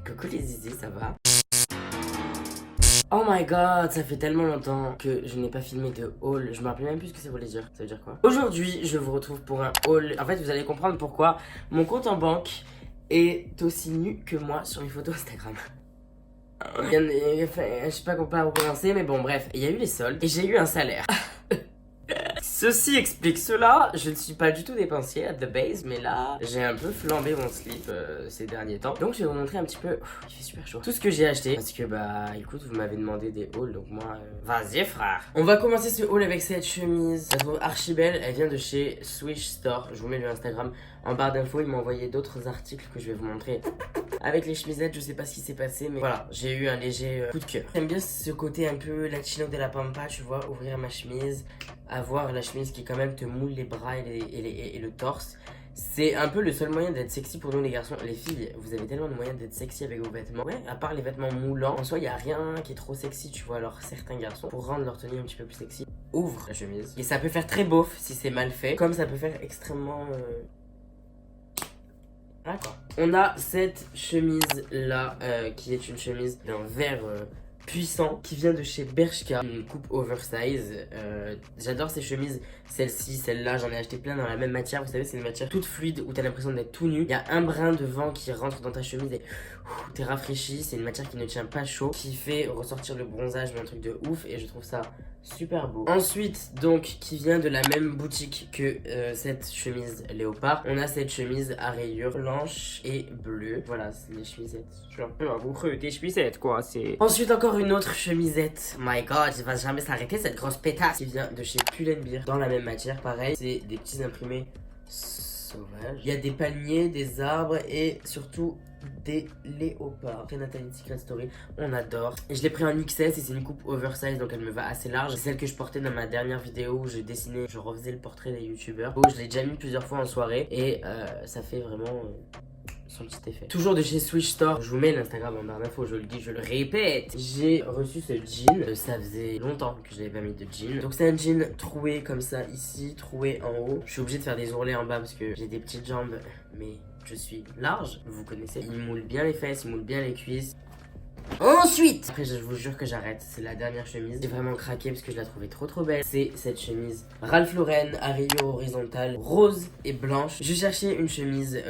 Coucou les zizi, ça va? Oh my god, ça fait tellement longtemps que je n'ai pas filmé de haul. Je me rappelle même plus ce que ça voulait dire. Ça veut dire quoi? Aujourd'hui, je vous retrouve pour un haul. En fait, vous allez comprendre pourquoi mon compte en banque est aussi nu que moi sur mes photos Instagram. Je sais pas comment recommencer, mais bon, bref, il y a eu les soldes et j'ai eu un salaire. Ceci explique cela, je ne suis pas du tout dépensier at the base, mais là, j'ai un peu flambé mon slip ces derniers temps. Donc je vais vous montrer un petit peu, il fait super chaud, tout ce que j'ai acheté. Parce que bah, écoute, vous m'avez demandé des hauls, donc moi, vas-y frère. On va commencer ce haul avec cette chemise. Elle se trouve archi belle, elle vient de chez Swish Store. Je vous mets le Instagram en barre d'infos, il m'a envoyé d'autres articles que je vais vous montrer. Avec les chemisettes, je sais pas ce qui s'est passé, mais voilà, j'ai eu un léger coup de cœur. J'aime bien ce côté un peu latino de la pampa, tu vois, ouvrir ma chemise, avoir la chemise qui quand même te moule les bras et le torse. C'est un peu le seul moyen d'être sexy pour nous les garçons. Les filles, vous avez tellement de moyens d'être sexy avec vos vêtements. Ouais, à part les vêtements moulants, en soi, il n'y a rien qui est trop sexy, tu vois. Alors certains garçons, pour rendre leur tenue un petit peu plus sexy, ouvrent la chemise. Et ça peut faire très beauf si c'est mal fait, comme ça peut faire extrêmement... D'accord. On a cette chemise là qui est une chemise d'un vert puissant qui vient de chez Bershka, une coupe oversize. J'adore ces chemises, celle-ci, celle-là, j'en ai acheté plein dans la même matière. Vous savez, c'est une matière toute fluide où t'as l'impression d'être tout nu. Il y a un brin de vent qui rentre dans ta chemise et t'es rafraîchi. C'est une matière qui ne tient pas chaud, qui fait ressortir le bronzage, mais un truc de ouf, et je trouve ça super beau. Ensuite, donc, qui vient de la même boutique que cette chemise léopard, on a cette chemise à rayures blanche et bleue. Voilà, c'est les chemisettes. Je suis un peu à vous creux des chemisettes, quoi. C'est. Ensuite, encore une autre chemisette. My god, il va jamais s'arrêter cette grosse pétasse. Qui vient de chez Pull&Bear, dans la même matière, pareil. C'est des petits imprimés sauvages. Il y a des palmiers, des arbres et surtout des léopards. Après Nathalie Secret Story, on adore. Et je l'ai pris en XS et c'est une coupe oversize, donc elle me va assez large. C'est celle que je portais dans ma dernière vidéo où je dessinais, je refaisais le portrait des youtubeurs. Je l'ai déjà mis plusieurs fois en soirée et ça fait vraiment son petit effet. Toujours de chez Swish Store, je vous mets l'Instagram en barre d'infos, je le dis, je le répète. J'ai reçu ce jean, ça faisait longtemps que je n'avais pas mis de jean. Donc c'est un jean troué comme ça ici, troué en haut. Je suis obligé de faire des ourlets en bas parce que j'ai des petites jambes, mais je suis large, vous connaissez. Il moule bien les fesses, il moule bien les cuisses. Ensuite, après je vous jure que j'arrête, c'est la dernière chemise. J'ai vraiment craqué parce que je la trouvais trop belle. C'est cette chemise Ralph Lauren à rayures horizontales rose et blanche. Je cherchais une chemise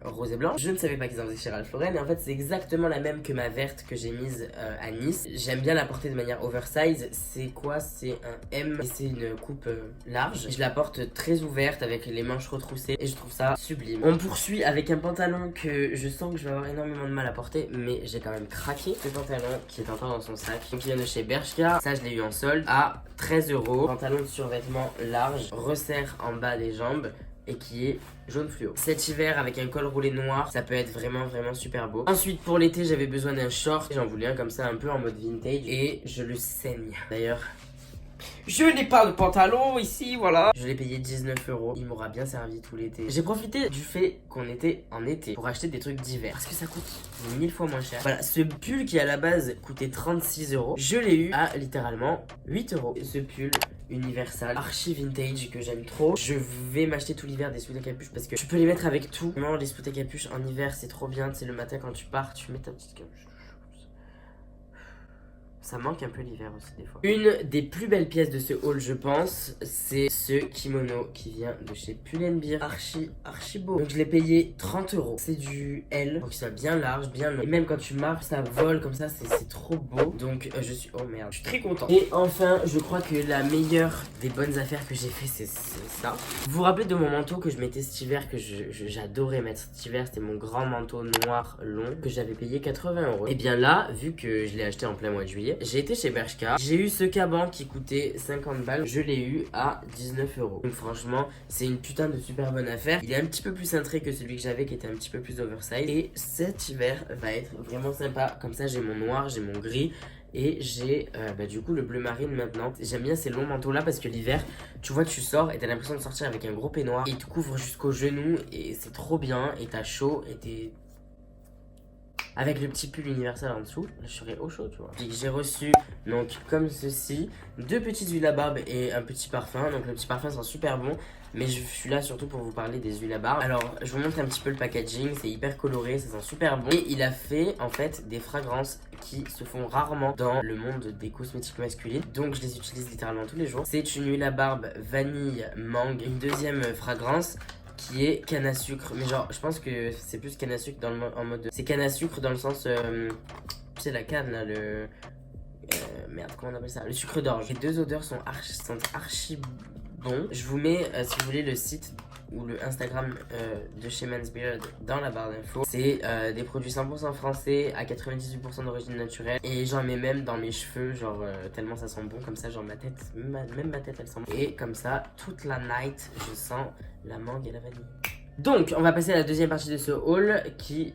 rose et blanche. Je ne savais pas qu'ils en faisaient chez Ralph Lauren et en fait c'est exactement la même que ma verte que j'ai mise à Nice. J'aime bien la porter de manière oversize. C'est quoi? C'est un M et c'est une coupe large. Je la porte très ouverte avec les manches retroussées et je trouve ça sublime. On poursuit avec un pantalon que je sens que je vais avoir énormément de mal à porter, mais j'ai quand même craqué. Ce pantalon qui est encore dans son sac, donc il vient de chez Bershka. Ça je l'ai eu en solde à 13 €. Pantalon de survêtement large, resserre en bas des jambes et qui est jaune fluo. Cet hiver avec un col roulé noir, ça peut être vraiment super beau. Ensuite pour l'été j'avais besoin d'un short, j'en voulais un comme ça un peu en mode vintage et je le saigne. D'ailleurs je n'ai pas de pantalon ici, voilà. Je l'ai payé 19 €. Il m'aura bien servi tout l'été. J'ai profité du fait qu'on était en été pour acheter des trucs d'hiver. Parce que ça coûte 1000 fois moins cher. Voilà, ce pull qui à la base coûtait 36 €, je l'ai eu à littéralement 8 €. Ce pull Universal, archi vintage que j'aime trop. Je vais m'acheter tout l'hiver des sweats à capuche parce que tu peux les mettre avec tout. Vraiment, les sweats à capuche en hiver, c'est trop bien. C'est le matin quand tu pars, tu mets ta petite capuche. Ça manque un peu l'hiver aussi des fois. Une des plus belles pièces de ce haul je pense, c'est ce kimono qui vient de chez Pull&Bear. Archi beau. Donc je l'ai payé 30 €. C'est du L, donc c'est bien large, bien long. Et même quand tu marches, ça vole comme ça, c'est trop beau. Donc je suis... Oh merde, je suis très content. Et enfin, je crois que la meilleure des bonnes affaires que j'ai fait, c'est ça. Vous vous rappelez de mon manteau que je mettais cet hiver, que j'adorais mettre cet hiver, c'était mon grand manteau noir long que j'avais payé 80 €. Et bien là, vu que je l'ai acheté en plein mois de juillet, j'ai été chez Bershka, j'ai eu ce caban qui coûtait 50 balles, je l'ai eu à 19 €. Donc franchement, c'est une putain de super bonne affaire. Il est un petit peu plus cintré que celui que j'avais qui était un petit peu plus oversize. Et cet hiver va être vraiment sympa. Comme ça, j'ai mon noir, j'ai mon gris. Et j'ai du coup le bleu marine maintenant. J'aime bien ces longs manteaux là parce que l'hiver, tu vois, tu sors et t'as l'impression de sortir avec un gros peignoir. Et il te couvre jusqu'aux genoux et c'est trop bien. Et t'as chaud et t'es... avec le petit pull universel en dessous, je serais au chaud, tu vois. J'ai reçu, donc, comme ceci, 2 petites huiles à barbe et un petit parfum. Donc, le petit parfum sent super bon, mais je suis là surtout pour vous parler des huiles à barbe. Alors, je vous montre un petit peu le packaging, c'est hyper coloré, ça sent super bon. Et il a fait, en fait, des fragrances qui se font rarement dans le monde des cosmétiques masculins. Donc, je les utilise littéralement tous les jours. C'est une huile à barbe vanille mangue. Une deuxième fragrance qui est canne à sucre, mais genre je pense que c'est plus canne à sucre dans en mode c'est canne à sucre dans le sens tu sais la canne là, le merde, comment on appelle ça, le sucre d'orge. Les 2 odeurs sont archi bons. Je vous mets si vous voulez le site ou le Instagram de chez Man's Beard dans la barre d'infos. C'est des produits 100% français à 98% d'origine naturelle, et j'en mets même dans mes cheveux, genre tellement ça sent bon. Comme ça, genre ma tête, même ma tête elle sent bon, et comme ça toute la night je sens la mangue et la vanille. Donc, on va passer à la deuxième partie de ce haul qui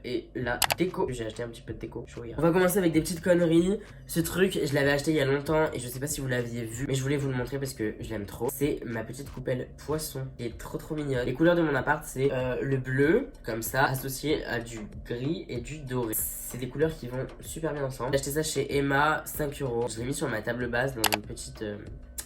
est la déco. J'ai acheté un petit peu de déco. On va commencer avec des petites conneries. Ce truc, je l'avais acheté il y a longtemps et je sais pas si vous l'aviez vu, mais je voulais vous le montrer parce que je l'aime trop. C'est ma petite coupelle poisson qui est trop mignonne. Les couleurs de mon appart, c'est le bleu, comme ça, associé à du gris et du doré. C'est des couleurs qui vont super bien ensemble. J'ai acheté ça chez Emma, 5 €. Je l'ai mis sur ma table basse dans une petite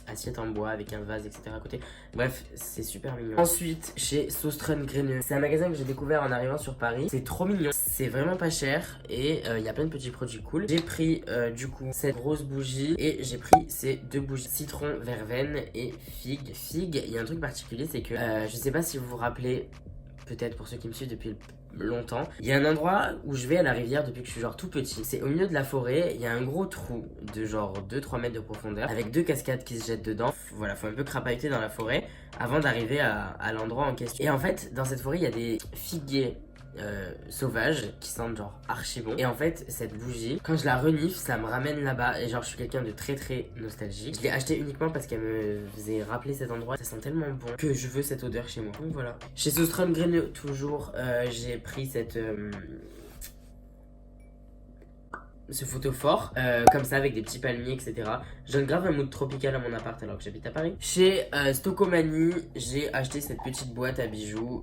assiette en bois avec un vase, etc. à côté. Bref, c'est super mignon. Ensuite, chez Saustrun Graineux. C'est un magasin que j'ai découvert en arrivant sur Paris. C'est trop mignon. C'est vraiment pas cher et il y a plein de petits produits cool. J'ai pris du coup cette grosse bougie et j'ai pris ces 2 bougies citron, verveine et figue. Figue, il y a un truc particulier, c'est que je sais pas si vous vous rappelez, peut-être pour ceux qui me suivent depuis longtemps, il y a un endroit où je vais à la rivière depuis que je suis genre tout petit. C'est au milieu de la forêt, il y a un gros trou de genre 2-3 mètres de profondeur avec 2 cascades qui se jettent dedans. Voilà, faut un peu crapahuter dans la forêt avant d'arriver à l'endroit en question. Et en fait, dans cette forêt, il y a des figuiers sauvages qui sentent genre archi bon. Et en fait, cette bougie, quand je la renifle, ça me ramène là-bas. Et genre, je suis quelqu'un de très nostalgique. Je l'ai acheté uniquement parce qu'elle me faisait rappeler cet endroit. Ça sent tellement bon que je veux cette odeur chez moi. Donc voilà. Chez Saustrun Graineux, toujours, j'ai pris ce photophore, comme ça, avec des petits palmiers, etc. Je donne grave un mood tropical à mon appart alors que j'habite à Paris. Chez Stocomanie, j'ai acheté cette petite boîte à bijoux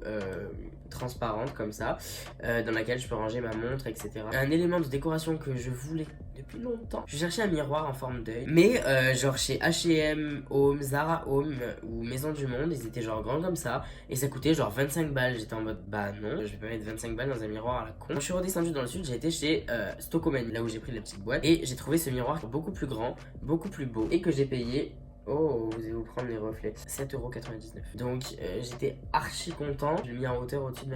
transparente comme ça, dans laquelle je peux ranger ma montre, etc. Un élément de décoration que je voulais depuis longtemps. Je cherchais un miroir en forme d'œil, mais genre chez H&M, Home, Zara Home ou Maison du Monde, ils étaient genre grands comme ça et ça coûtait genre 25 balles. J'étais en mode bah non, je vais pas mettre 25 balles dans un miroir à la con. Quand je suis redescendu dans le sud, j'ai été chez Stocomanie, là où j'ai pris la petite boîte, et j'ai trouvé ce miroir beaucoup plus grand, beaucoup plus beau, et que j'ai payé, oh, vous allez vous prendre les reflets, 7,99 €. Donc j'étais archi content. Je l'ai mis en hauteur au-dessus de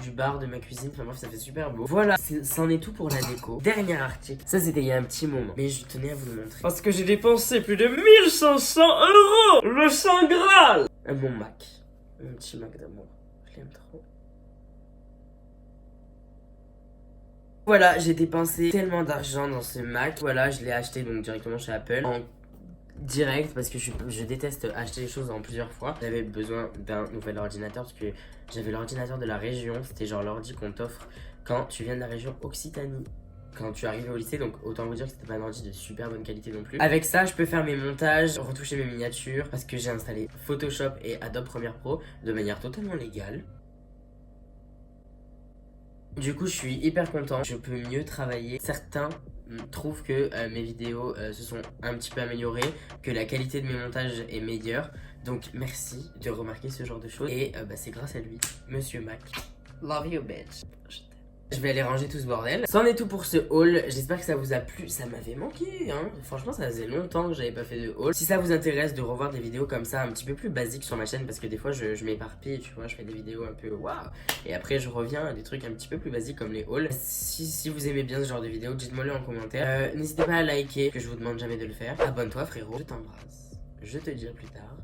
du bar de ma cuisine. Enfin bref, ça fait super beau. Voilà, c'en est tout pour la déco. Dernier article, ça c'était il y a un petit moment, mais je tenais à vous le montrer parce que j'ai dépensé plus de 1500 €. Le Saint Graal. Mon Mac, mon petit Mac d'amour, je l'aime trop. Voilà, j'ai dépensé tellement d'argent dans ce Mac. Voilà, je l'ai acheté donc directement chez Apple en direct parce que je déteste acheter les choses en plusieurs fois. J'avais besoin d'un nouvel ordinateur parce que j'avais l'ordinateur de la région. C'était genre l'ordi qu'on t'offre quand tu viens de la région Occitanie, quand tu arrives au lycée. Donc autant vous dire que c'était pas un ordi de super bonne qualité non plus. Avec ça, je peux faire mes montages, retoucher mes miniatures parce que j'ai installé Photoshop et Adobe Premiere Pro de manière totalement légale. Du coup, je suis hyper content, je peux mieux travailler. Certains trouvent que mes vidéos se sont un petit peu améliorées, que la qualité de mes montages est meilleure. Donc merci de remarquer ce genre de choses. Et c'est grâce à lui, Monsieur Mac. Love you, bitch. Je vais aller ranger tout ce bordel. C'en est tout pour ce haul. J'espère que ça vous a plu. Ça m'avait manqué, hein. Franchement, ça faisait longtemps que j'avais pas fait de haul. Si ça vous intéresse de revoir des vidéos comme ça, un petit peu plus basiques sur ma chaîne, parce que des fois, je m'éparpille, tu vois, je fais des vidéos un peu waouh. Et après, je reviens à des trucs un petit peu plus basiques comme les hauls. Si vous aimez bien ce genre de vidéos, dites-moi-le en commentaire. N'hésitez pas à liker, que je vous demande jamais de le faire. Abonne-toi, frérot. Je t'embrasse. Je te dis à plus tard.